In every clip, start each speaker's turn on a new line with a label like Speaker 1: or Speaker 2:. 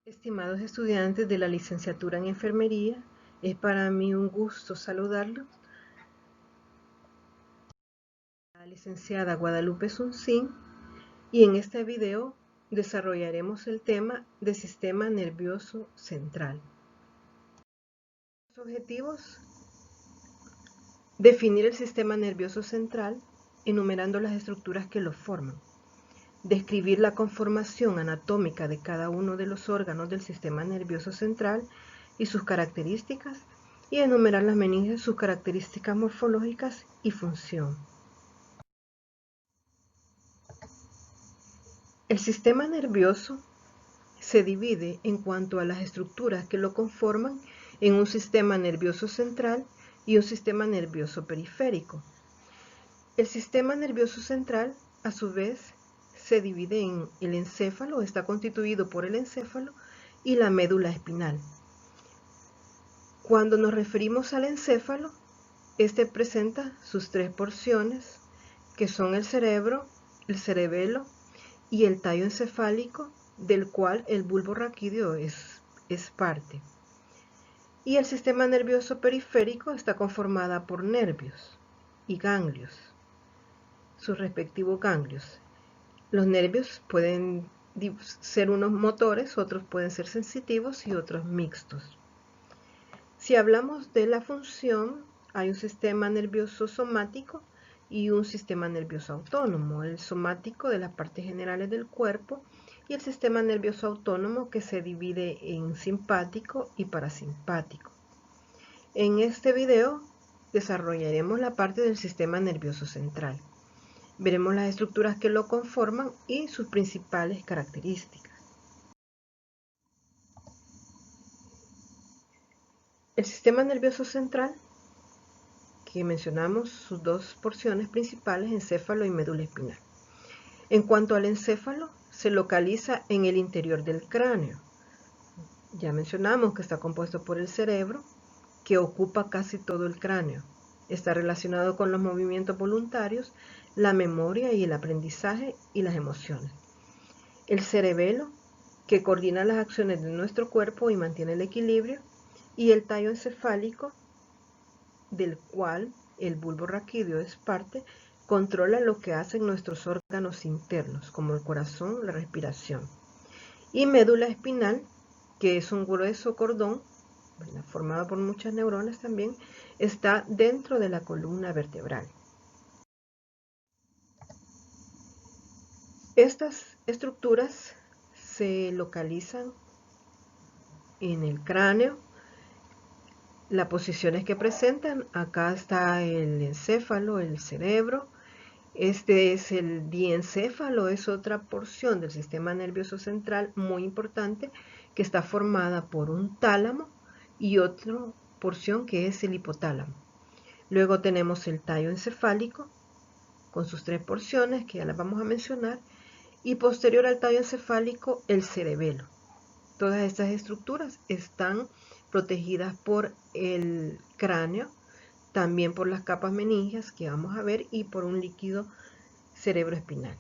Speaker 1: Estimados estudiantes de la licenciatura en enfermería, es para mí un gusto saludarlos. La licenciada Guadalupe Suncín, y en este video desarrollaremos el tema de sistema nervioso central. Los objetivos: definir el sistema nervioso central, enumerando las estructuras que lo forman. Describir la conformación anatómica de cada uno de los órganos del sistema nervioso central y sus características, y enumerar las meninges, sus características morfológicas y función. El sistema nervioso se divide en cuanto a las estructuras que lo conforman en un sistema nervioso central y un sistema nervioso periférico. El sistema nervioso central, a su vez, se divide en el encéfalo, está constituido por el encéfalo y la médula espinal. Cuando nos referimos al encéfalo, este presenta sus tres porciones, que son el cerebro, el cerebelo y el tallo encefálico, del cual el bulbo raquídeo es parte. Y el sistema nervioso periférico está conformada por nervios y ganglios, sus respectivos ganglios. Los nervios pueden ser unos motores, otros pueden ser sensitivos y otros mixtos. Si hablamos de la función, hay un sistema nervioso somático y un sistema nervioso autónomo. El somático de las partes generales del cuerpo y el sistema nervioso autónomo, que se divide en simpático y parasimpático. En este video desarrollaremos la parte del sistema nervioso central. Veremos las estructuras que lo conforman y sus principales características. El sistema nervioso central, que mencionamos sus dos porciones principales, encéfalo y médula espinal. En cuanto al encéfalo, se localiza en el interior del cráneo. Ya mencionamos que está compuesto por el cerebro, que ocupa casi todo el cráneo. Está relacionado con los movimientos voluntarios, la memoria y el aprendizaje y las emociones. El cerebelo, que coordina las acciones de nuestro cuerpo y mantiene el equilibrio, y el tallo encefálico, del cual el bulbo raquídeo es parte, controla lo que hacen nuestros órganos internos, como el corazón, la respiración. Y médula espinal, que es un grueso cordón, formado por muchas neuronas también, está dentro de la columna vertebral. Estas estructuras se localizan en el cráneo. Las posiciones que presentan: acá está el encéfalo, el cerebro. Este es el diencéfalo, es otra porción del sistema nervioso central muy importante, que está formada por un tálamo y otra porción que es el hipotálamo. Luego tenemos el tallo encefálico con sus tres porciones, que ya las vamos a mencionar, y posterior al tallo encefálico el cerebelo. Todas estas estructuras están protegidas por el cráneo, también por las capas meningias que vamos a ver y por un líquido cerebroespinal.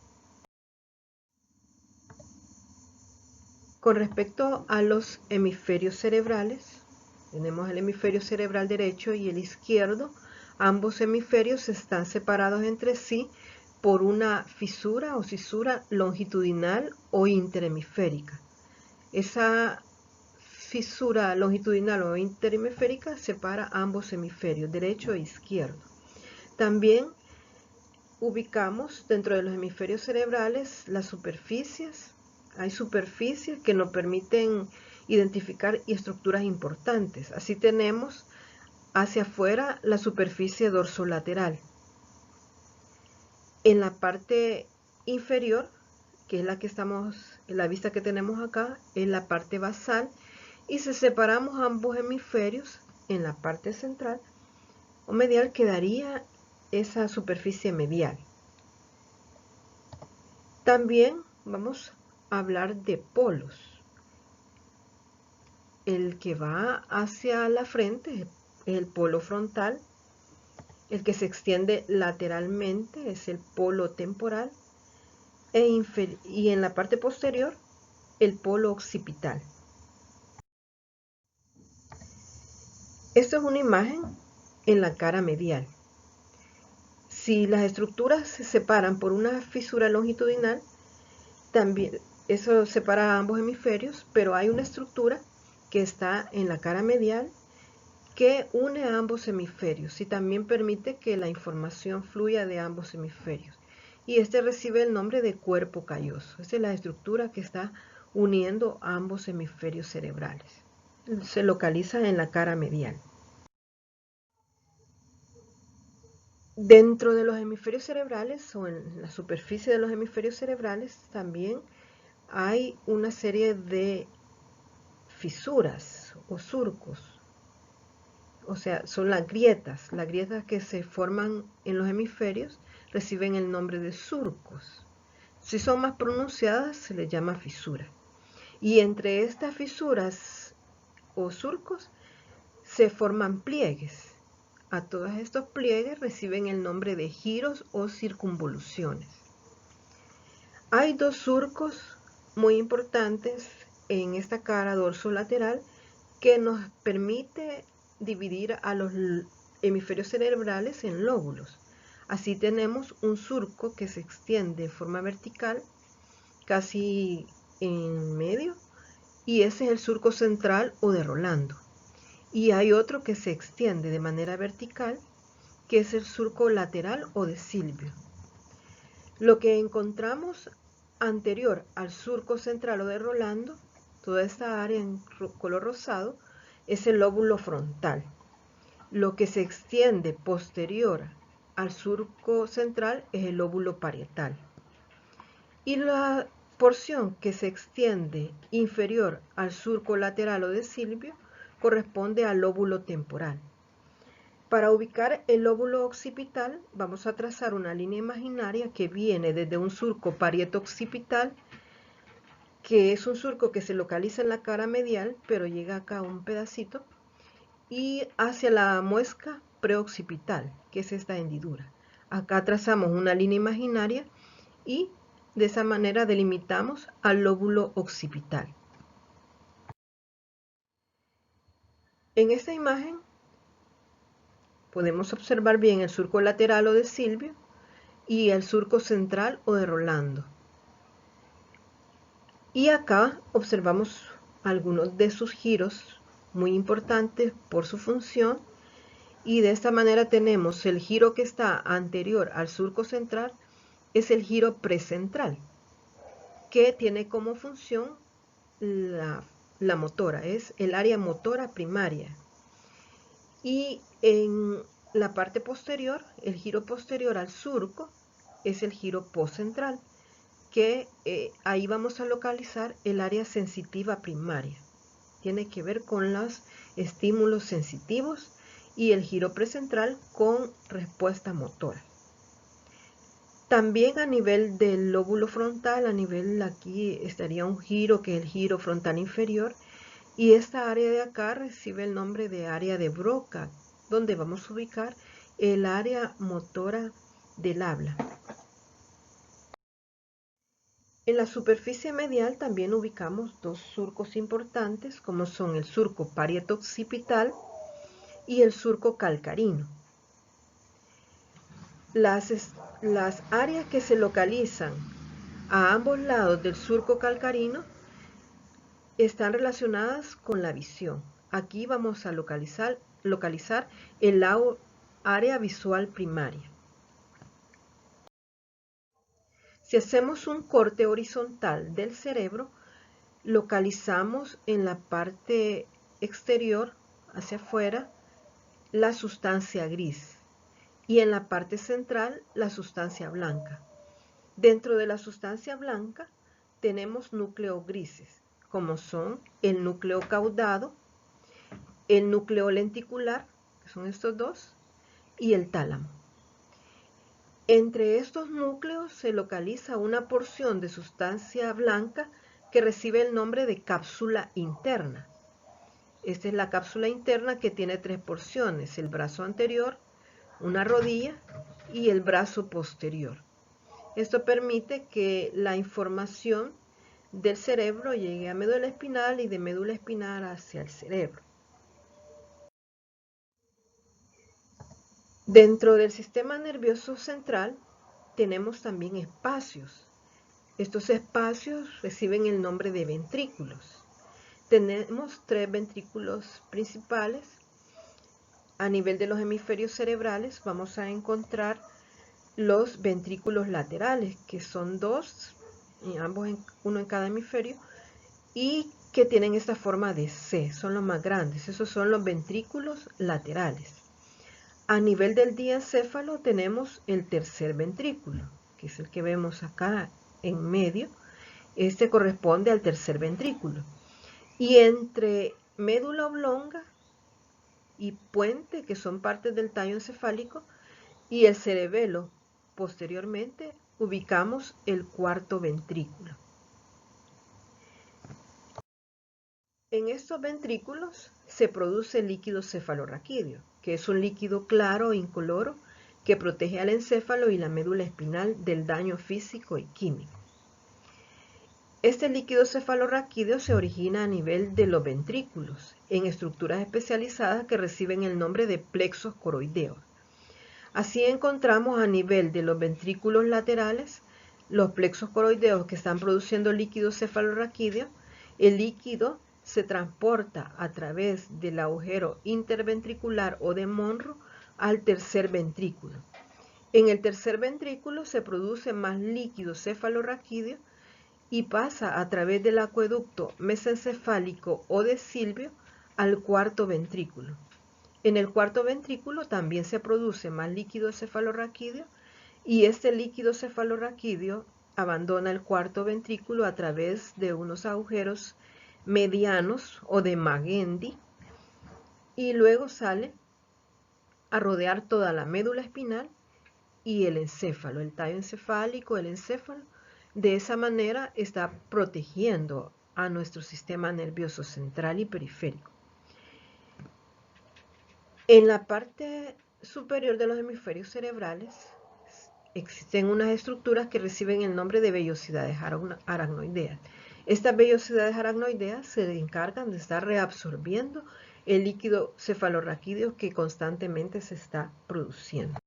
Speaker 1: Con respecto a los hemisferios cerebrales, tenemos el hemisferio cerebral derecho y el izquierdo. Ambos hemisferios están separados entre sí por una fisura o cisura longitudinal o interhemisférica. Esa fisura longitudinal o interhemisférica separa ambos hemisferios, derecho e izquierdo. También ubicamos dentro de los hemisferios cerebrales las superficies. Hay superficies que nos permiten identificar estructuras importantes. Así tenemos hacia afuera la superficie dorsolateral. En la parte inferior, que es la que estamos, la vista que tenemos acá, es la parte basal, y si separamos ambos hemisferios, en la parte central o medial quedaría esa superficie medial. También vamos a hablar de polos. El que va hacia la frente es el polo frontal. El que se extiende lateralmente es el polo temporal. Y en la parte posterior, el polo occipital. Esta es una imagen en la cara medial. Si las estructuras se separan por una fisura longitudinal, también eso separa a ambos hemisferios, pero hay una estructura que está en la cara medial que une a ambos hemisferios y también permite que la información fluya de ambos hemisferios. Y este recibe el nombre de cuerpo calloso. Esta es la estructura que está uniendo a ambos hemisferios cerebrales. Se localiza en la cara medial. Dentro de los hemisferios cerebrales o en la superficie de los hemisferios cerebrales también hay una serie de fisuras o surcos. O sea, son las grietas que se forman en los hemisferios reciben el nombre de surcos. Si son más pronunciadas se les llama fisura. Y entre estas fisuras o surcos se forman pliegues. A todos estos pliegues reciben el nombre de giros o circunvoluciones. Hay dos surcos muy importantes en esta cara dorsolateral que nos permite dividir a los hemisferios cerebrales en lóbulos. Así tenemos un surco que se extiende de forma vertical, casi en medio, y ese es el surco central o de Rolando. Y hay otro que se extiende de manera vertical, que es el surco lateral o de Silvio. Lo que encontramos anterior al surco central o de Rolando, toda esta área en color rosado, es el lóbulo frontal. Lo que se extiende posterior al surco central es el lóbulo parietal. Y la porción que se extiende inferior al surco lateral o de Silvio corresponde al lóbulo temporal. Para ubicar el lóbulo occipital vamos a trazar una línea imaginaria que viene desde un surco parieto-occipital, que es un surco que se localiza en la cara medial, pero llega acá un pedacito, y hacia la muesca preoccipital, que es esta hendidura. Acá trazamos una línea imaginaria y de esa manera delimitamos al lóbulo occipital. En esta imagen podemos observar bien el surco lateral o de Silvio y el surco central o de Rolando. Y acá observamos algunos de sus giros muy importantes por su función, y de esta manera tenemos el giro que está anterior al surco central, es el giro precentral, que tiene como función la motora, es el área motora primaria. Y en la parte posterior, el giro posterior al surco, es el giro postcentral, que ahí vamos a localizar el área sensitiva primaria. Tiene que ver con los estímulos sensitivos, y el giro precentral con respuesta motora. También a nivel del lóbulo frontal, a nivel aquí estaría un giro que es el giro frontal inferior, y esta área de acá recibe el nombre de área de Broca, donde vamos a ubicar el área motora del habla. En la superficie medial también ubicamos dos surcos importantes, como son el surco parieto-occipital y el surco calcarino. Las áreas que se localizan a ambos lados del surco calcarino están relacionadas con la visión. Aquí vamos a localizar el área visual primaria. Si hacemos un corte horizontal del cerebro, localizamos en la parte exterior, hacia afuera, la sustancia gris, y en la parte central la sustancia blanca. Dentro de la sustancia blanca tenemos núcleos grises, como son el núcleo caudado, el núcleo lenticular, que son estos dos, y el tálamo. Entre estos núcleos se localiza una porción de sustancia blanca que recibe el nombre de cápsula interna. Esta es la cápsula interna, que tiene tres porciones: el brazo anterior, una rodilla y el brazo posterior. Esto permite que la información del cerebro llegue a médula espinal y de médula espinal hacia el cerebro. Dentro del sistema nervioso central tenemos también espacios. Estos espacios reciben el nombre de ventrículos. Tenemos 3 ventrículos principales. A nivel de los hemisferios cerebrales vamos a encontrar los ventrículos laterales, que son 2, uno en cada hemisferio, y que tienen esta forma de C, son los más grandes. Esos son los ventrículos laterales. A nivel del diencéfalo tenemos el tercer ventrículo, que es el que vemos acá en medio. Este corresponde al tercer ventrículo. Y entre médula oblonga y puente, que son partes del tallo encefálico, y el cerebelo, posteriormente, ubicamos el cuarto ventrículo. En estos ventrículos se produce el líquido cefalorraquídeo, que es un líquido claro e incoloro que protege al encéfalo y la médula espinal del daño físico y químico. Este líquido cefalorraquídeo se origina a nivel de los ventrículos, en estructuras especializadas que reciben el nombre de plexos coroideos. Así encontramos a nivel de los ventrículos laterales los plexos coroideos que están produciendo líquido cefalorraquídeo. El líquido se transporta a través del agujero interventricular o de Monro al tercer ventrículo. En el tercer ventrículo se produce más líquido cefalorraquídeo y pasa a través del acueducto mesencefálico o de Silvio al cuarto ventrículo. En el cuarto ventrículo también se produce más líquido cefalorraquídeo y este líquido cefalorraquídeo abandona el cuarto ventrículo a través de unos agujeros medianos o de Magendie y luego sale a rodear toda la médula espinal y el encéfalo, el tallo encefálico, el encéfalo. De esa manera está protegiendo a nuestro sistema nervioso central y periférico. En la parte superior de los hemisferios cerebrales existen unas estructuras que reciben el nombre de vellosidades aracnoideas. Estas vellosidades aracnoideas se encargan de estar reabsorbiendo el líquido cefalorraquídeo que constantemente se está produciendo.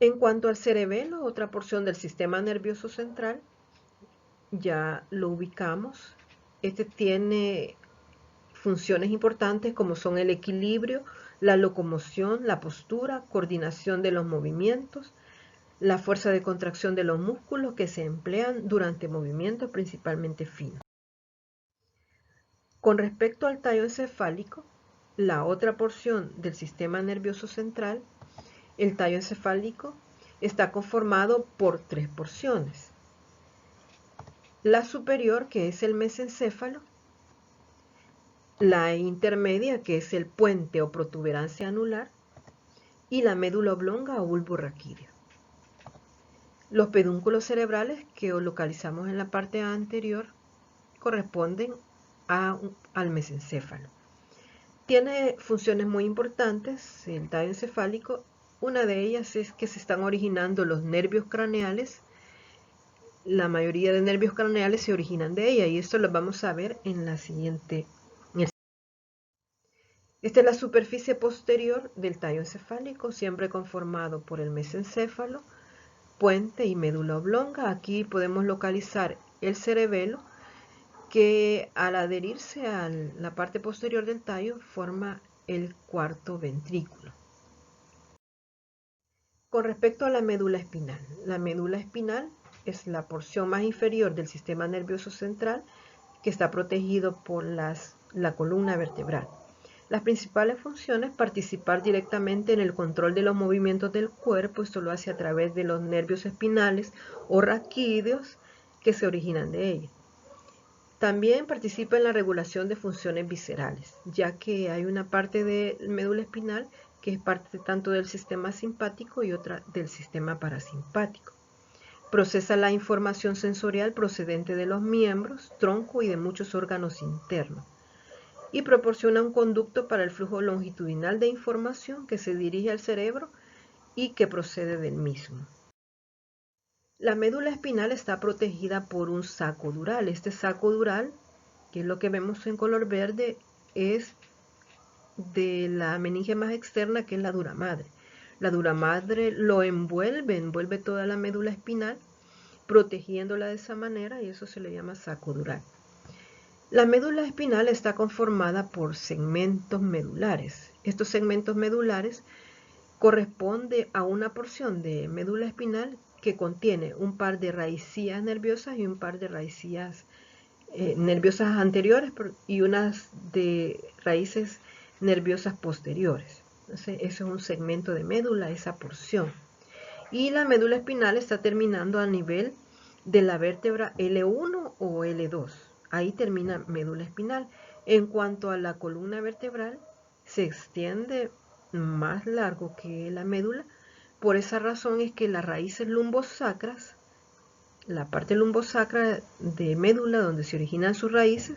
Speaker 1: En cuanto al cerebelo, otra porción del sistema nervioso central, ya lo ubicamos. Este tiene funciones importantes como son el equilibrio, la locomoción, la postura, coordinación de los movimientos, la fuerza de contracción de los músculos que se emplean durante movimientos principalmente finos. Con respecto al tallo encefálico, la otra porción del sistema nervioso central, el tallo encefálico está conformado por 3 porciones. La superior, que es el mesencéfalo, la intermedia, que es el puente o protuberancia anular, y la médula oblonga o bulbo raquídeo. Los pedúnculos cerebrales que localizamos en la parte anterior corresponden al mesencéfalo. Tiene funciones muy importantes el tallo encefálico. Una de ellas es que se están originando los nervios craneales. La mayoría de nervios craneales se originan de ella y esto lo vamos a ver en la siguiente. Esta es la superficie posterior del tallo encefálico, siempre conformado por el mesencéfalo, puente y médula oblonga. Aquí podemos localizar el cerebelo, que al adherirse a la parte posterior del tallo forma el cuarto ventrículo. Con respecto a la médula espinal es la porción más inferior del sistema nervioso central que está protegido por la columna vertebral. Las principales funciones: participar directamente en el control de los movimientos del cuerpo. Esto lo hace a través de los nervios espinales o raquídeos que se originan de ella. También participa en la regulación de funciones viscerales, ya que hay una parte de médula espinal que es parte tanto del sistema simpático y otra del sistema parasimpático. Procesa la información sensorial procedente de los miembros, tronco y de muchos órganos internos, y proporciona un conducto para el flujo longitudinal de información que se dirige al cerebro y que procede del mismo. La médula espinal está protegida por un saco dural. Este saco dural, que es lo que vemos en color verde, es de la meninge más externa, que es la dura madre. La dura madre lo envuelve toda la médula espinal, protegiéndola de esa manera, y eso se le llama saco dural. La médula espinal está conformada por segmentos medulares. Estos segmentos medulares corresponden a una porción de médula espinal que contiene un par de raicillas nerviosas y un par de raicillas nerviosas anteriores y unas de raíces nerviosas posteriores. Entonces, eso es un segmento de médula, esa porción. Y la médula espinal está terminando a nivel de la vértebra L1 o L2. Ahí termina médula espinal. En cuanto a la columna vertebral, se extiende más largo que la médula. Por esa razón es que las raíces lumbosacras, la parte lumbosacra de médula donde se originan sus raíces,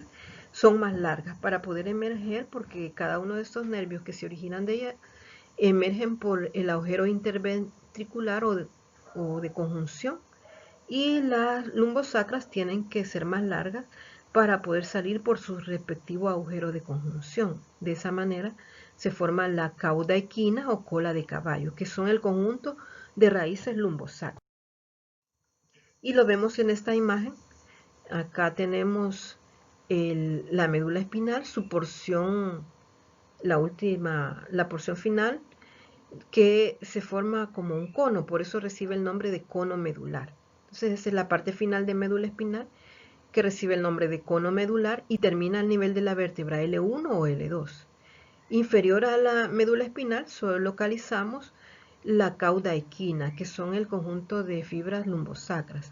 Speaker 1: son más largas para poder emerger, porque cada uno de estos nervios que se originan de ella emergen por el agujero interventricular o de conjunción, y las lumbosacras tienen que ser más largas para poder salir por su respectivo agujero de conjunción. De esa manera se forma la cauda equina o cola de caballo, que son el conjunto de raíces lumbosacras. Y lo vemos en esta imagen. Acá tenemos la médula espinal, su porción, la porción final, que se forma como un cono, por eso recibe el nombre de cono medular. Entonces esa es la parte final de médula espinal, que recibe el nombre de cono medular y termina al nivel de la vértebra L1 o L2. Inferior a la médula espinal solo localizamos la cauda equina, que son el conjunto de fibras lumbosacras.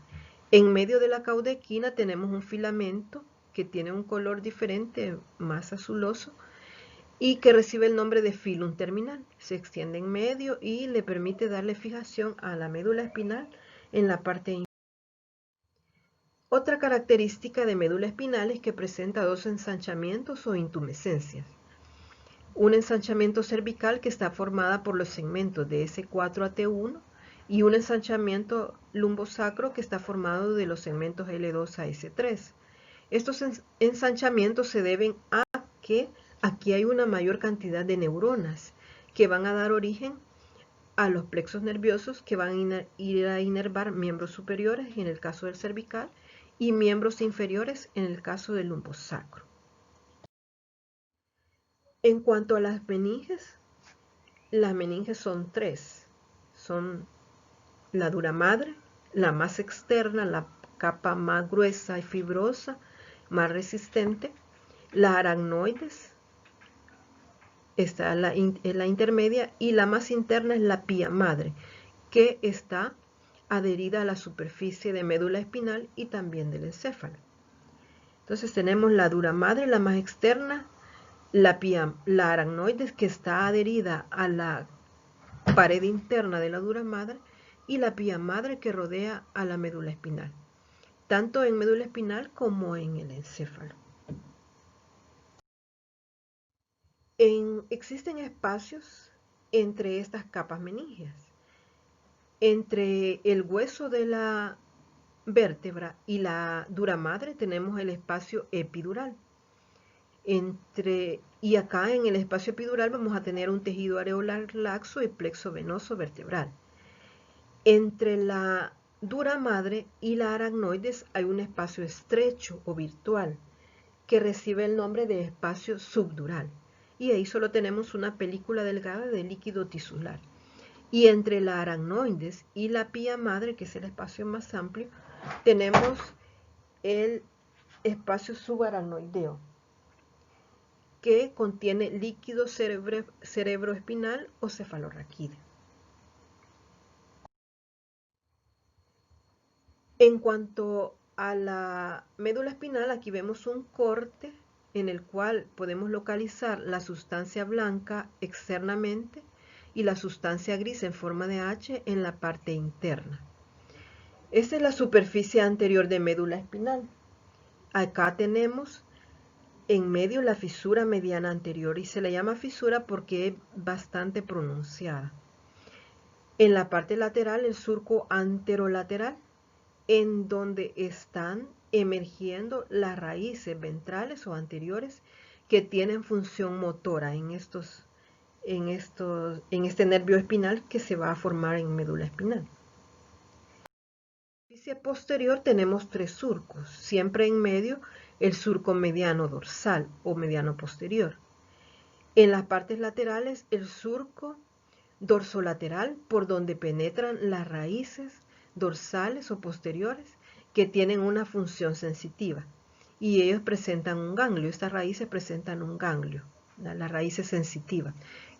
Speaker 1: En medio de la cauda equina tenemos un filamento que tiene un color diferente, más azuloso, y que recibe el nombre de filum terminal. Se extiende en medio y le permite darle fijación a la médula espinal en la parte inferior. Otra característica de médula espinal es que presenta dos ensanchamientos o intumescencias. Un ensanchamiento cervical que está formada por los segmentos de S4 a T1 y un ensanchamiento lumbosacro que está formado de los segmentos L2 a S3. Estos ensanchamientos se deben a que aquí hay una mayor cantidad de neuronas que van a dar origen a los plexos nerviosos que van a ir a inervar miembros superiores en el caso del cervical y miembros inferiores en el caso del lumbosacro. En cuanto a las meninges son tres. Son la dura madre, la más externa, la capa más gruesa y fibrosa, más resistente, la aracnoides, esta es la intermedia, y la más interna es la pía madre, que está adherida a la superficie de médula espinal y también del encéfalo. Entonces tenemos la dura madre, la más externa, la aracnoides, que está adherida a la pared interna de la dura madre, y la pía madre, que rodea a la médula espinal, tanto en médula espinal como en el encéfalo. Existen espacios entre estas capas meningias. Entre el hueso de la vértebra y la dura madre tenemos el espacio epidural. Y acá en el espacio epidural vamos a tener un tejido areolar laxo y plexo venoso vertebral. Entre la dura madre y la aracnoides hay un espacio estrecho o virtual que recibe el nombre de espacio subdural, y ahí solo tenemos una película delgada de líquido tisular. Y entre la aracnoides y la pía madre, que es el espacio más amplio, tenemos el espacio subaracnoideo, que contiene líquido cerebroespinal o cefalorraquídeo. En cuanto a la médula espinal, aquí vemos un corte en el cual podemos localizar la sustancia blanca externamente y la sustancia gris en forma de H en la parte interna. Esta es la superficie anterior de médula espinal. Acá tenemos en medio la fisura mediana anterior, y se le llama fisura porque es bastante pronunciada. En la parte lateral, el surco anterolateral, en donde están emergiendo las raíces ventrales o anteriores que tienen función motora en este nervio espinal que se va a formar en médula espinal. En la superficie posterior tenemos tres surcos, siempre en medio el surco mediano dorsal o mediano posterior. En las partes laterales el surco dorsolateral por donde penetran las raíces dorsales o posteriores que tienen una función sensitiva y ellos presentan un ganglio. Estas raíces presentan un ganglio, las raíces sensitivas,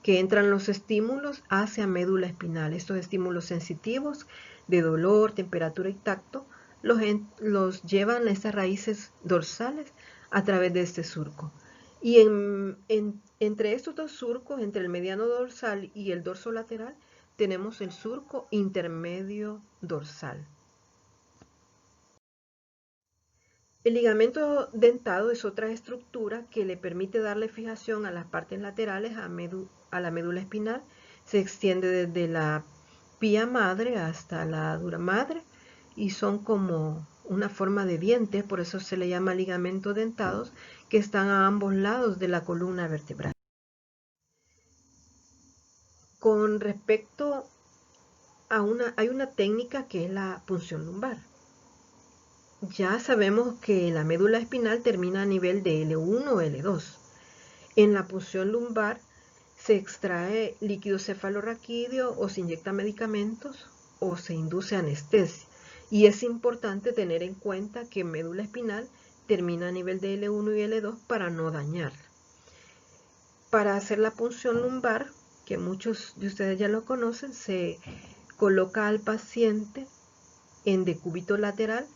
Speaker 1: que entran los estímulos hacia médula espinal. Estos estímulos sensitivos de dolor, temperatura y tacto los llevan a estas raíces dorsales a través de este surco. Y entre estos dos surcos, entre el mediano dorsal y el dorso lateral, tenemos el surco intermedio dorsal. El ligamento dentado es otra estructura que le permite darle fijación a las partes laterales a la médula espinal. Se extiende desde la pía madre hasta la dura madre y son como una forma de diente, por eso se le llama ligamento dentados, que están a ambos lados de la columna vertebral. Con respecto a hay una técnica que es la punción lumbar. Ya sabemos que la médula espinal termina a nivel de L1 o L2. En la punción lumbar se extrae líquido cefalorraquídeo o se inyecta medicamentos o se induce anestesia. Y es importante tener en cuenta que médula espinal termina a nivel de L1 y L2 para no dañarla. Para hacer la punción lumbar, que muchos de ustedes ya lo conocen, se coloca al paciente en decúbito lateral,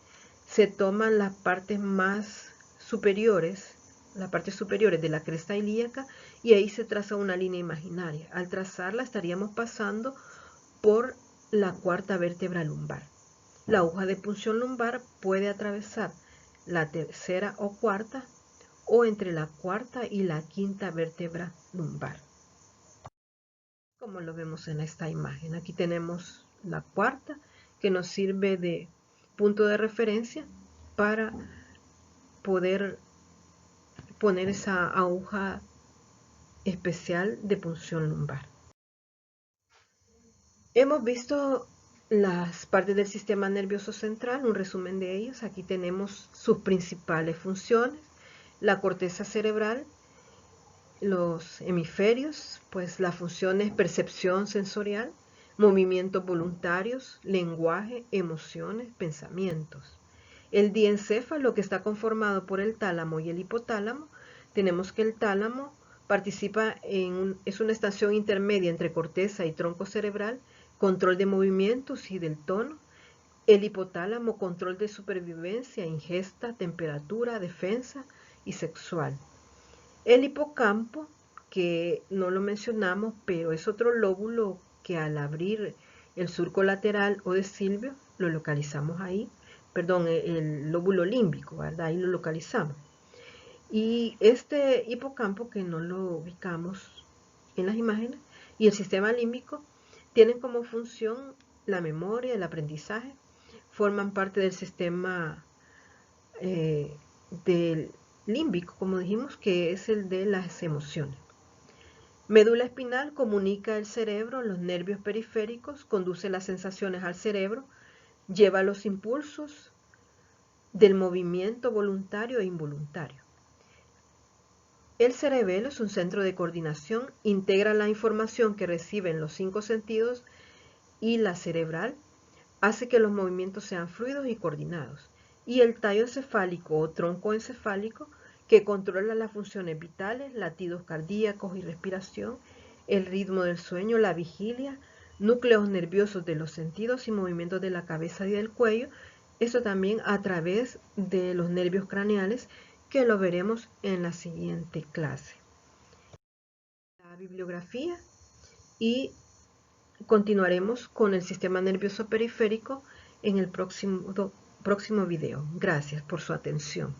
Speaker 1: se toman las partes más superiores, las partes superiores de la cresta ilíaca y ahí se traza una línea imaginaria. Al trazarla estaríamos pasando por la cuarta vértebra lumbar. La aguja de punción lumbar puede atravesar la tercera o cuarta o entre la cuarta y la quinta vértebra lumbar. Como lo vemos en esta imagen, aquí tenemos la cuarta que nos sirve de punto de referencia para poder poner esa aguja especial de punción lumbar. Hemos visto las partes del sistema nervioso central, un resumen de ellas. Aquí tenemos sus principales funciones: la corteza cerebral, los hemisferios, pues la función es percepción sensorial, movimientos voluntarios, lenguaje, emociones, pensamientos. El diencéfalo, que está conformado por el tálamo y el hipotálamo, tenemos que el tálamo participa es una estación intermedia entre corteza y tronco cerebral, control de movimientos y del tono. El hipotálamo, control de supervivencia, ingesta, temperatura, defensa y sexual. El hipocampo, que no lo mencionamos, pero es otro lóbulo que al abrir el surco lateral o de Silvio, lo localizamos ahí, perdón, el lóbulo límbico, ¿verdad? Ahí lo localizamos. Y este hipocampo, que no lo ubicamos en las imágenes, y el sistema límbico tienen como función la memoria, el aprendizaje, forman parte del sistema del límbico, como dijimos, que es el de las emociones. Médula espinal comunica el cerebro, los nervios periféricos, conduce las sensaciones al cerebro, lleva los impulsos del movimiento voluntario e involuntario. El cerebelo es un centro de coordinación, integra la información que reciben los 5 sentidos y la cerebral, hace que los movimientos sean fluidos y coordinados. Y el tallo encefálico o tronco encefálico, que controla las funciones vitales, latidos cardíacos y respiración, el ritmo del sueño, la vigilia, núcleos nerviosos de los sentidos y movimientos de la cabeza y del cuello. Esto también a través de los nervios craneales, que lo veremos en la siguiente clase. La bibliografía, y continuaremos con el sistema nervioso periférico en el próximo video. Gracias por su atención.